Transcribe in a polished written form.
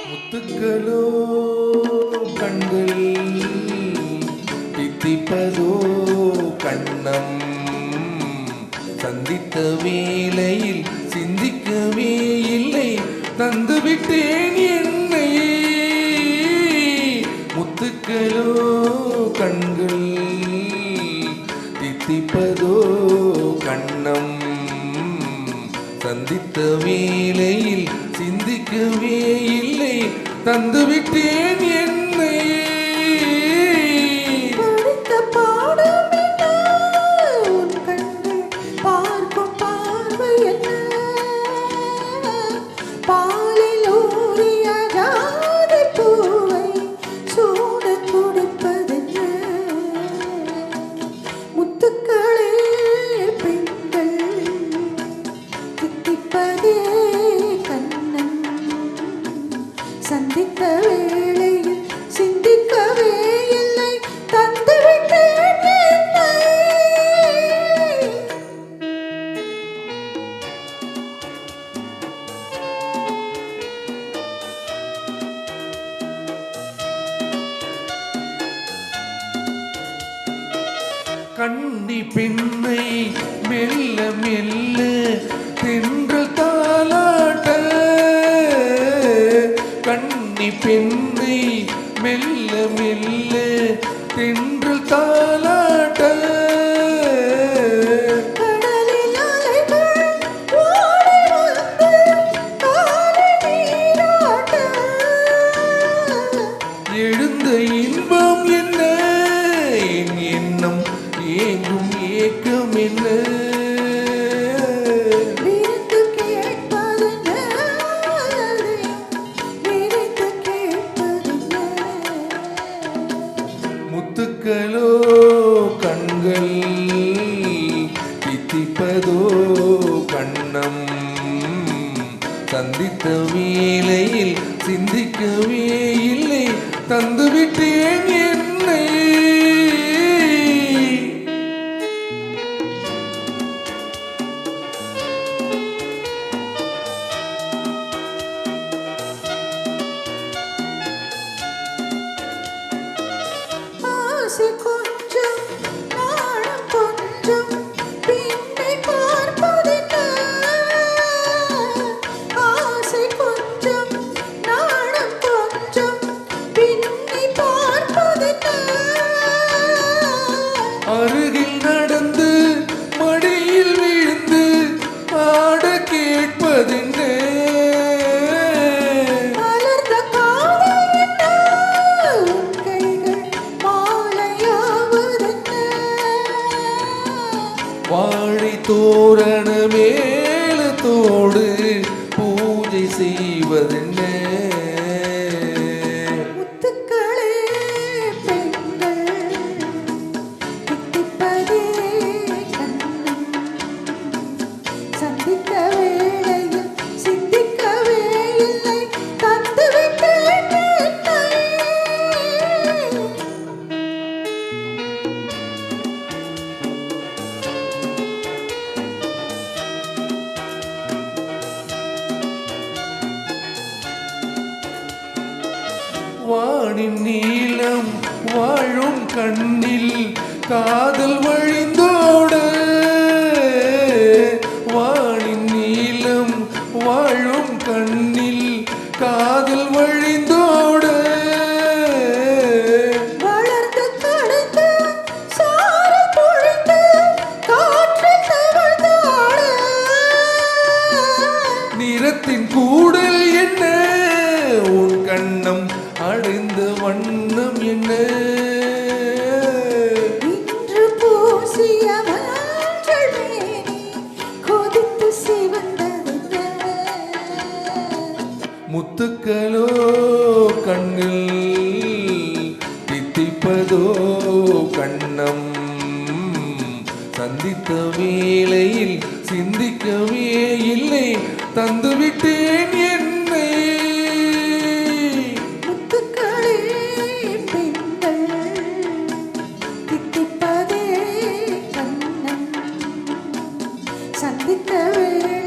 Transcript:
முத்துக்களோ கண்கள் தித்திப்பதோ கண்ணம் சந்தித்த வேளையில் சிந்திக்கவே இல்லை தந்துவிட்டேன் என்னை முத்துக்களோ கண்கள் தித்திப்பதோ கண்ணம் சந்தித்த வேளையில் சிந்திக்கவே இல்லை தந்துவிட்டேன் என்னை சந்தித்த வேளையில் சிந்திக்கவே இல்லை தந்துவிட்டேன் என்னை கண்ணி பெண்ணை மெல்ல மெல்ல தென்றல் தாலாட்ட கண்ணி பெண்ணை மெல்ல மெல்ல தென்றல் தாலாட்ட கடலில் அலைகள் ஓடி வந்து காலை நீராட்ட எழுந்த இன்பம் என்ன என் எண்ணம் ஏங்கும் ஏக்கம் என்ன விருந்து கேட்பதென்ன விரைந்து கேட்பதென்ன முத்துக்களோ கண்கள் தித்திப்பதோ கண்ணம் சந்தித்த வேளையில் சிந்திக்கவே இல்லை தந்துவிட்டேன் என்னை ஆசை கொஞ்சம் நாணம் கொஞ்சம் பின்னை பார்ப்பதென்ன ஆசை கொஞ்சம் நாணம் கொஞ்சம் பின்னை பார்ப்பதென்ன அருகில் நடந்து மடியில் விழுந்து ஆட கேட்பதென்ன மலர்ந்த காதல் என்ன உன் கைகள் மாலையாவதென்ன வாழை தோரண மேளத்தோடு பூஜை செய்வதென்ன முத்துக்களே பெண்கள் தித்திப்பதே கண்ணம் சந்தித்த வேளையில் சிந்திக்கவே இல்லை தந்துவிட்டேன் என்னை வானின் நீளம் வாழும் கண்ணில் காதல் வழிந்தோட வானின் நீளம் வாழும் கண்ணில் காதல் வழிந்தோட வளர்ந்து கடந்து சாரல் பொழிந்து காற்றில் தவழ்ந்தாட நிறத்தின் கூடல் என்ன உன் கண்ணம் அடைந்த வண்ணம் என்ன இன்று பூசிய மஞ்சள் மேனி கொதித்து சிவந்தது முத்துக்களோ கண்ணில் தித்திப்பதோ கண்ணம் சந்தித்த வேளையில் சிந்திக்கவே இல்லை தந்துவிட்டேன் என்னை முத்துக்களே பெண்கள் தித்திப்பதே கண்ணம் சந்தித்த வேளை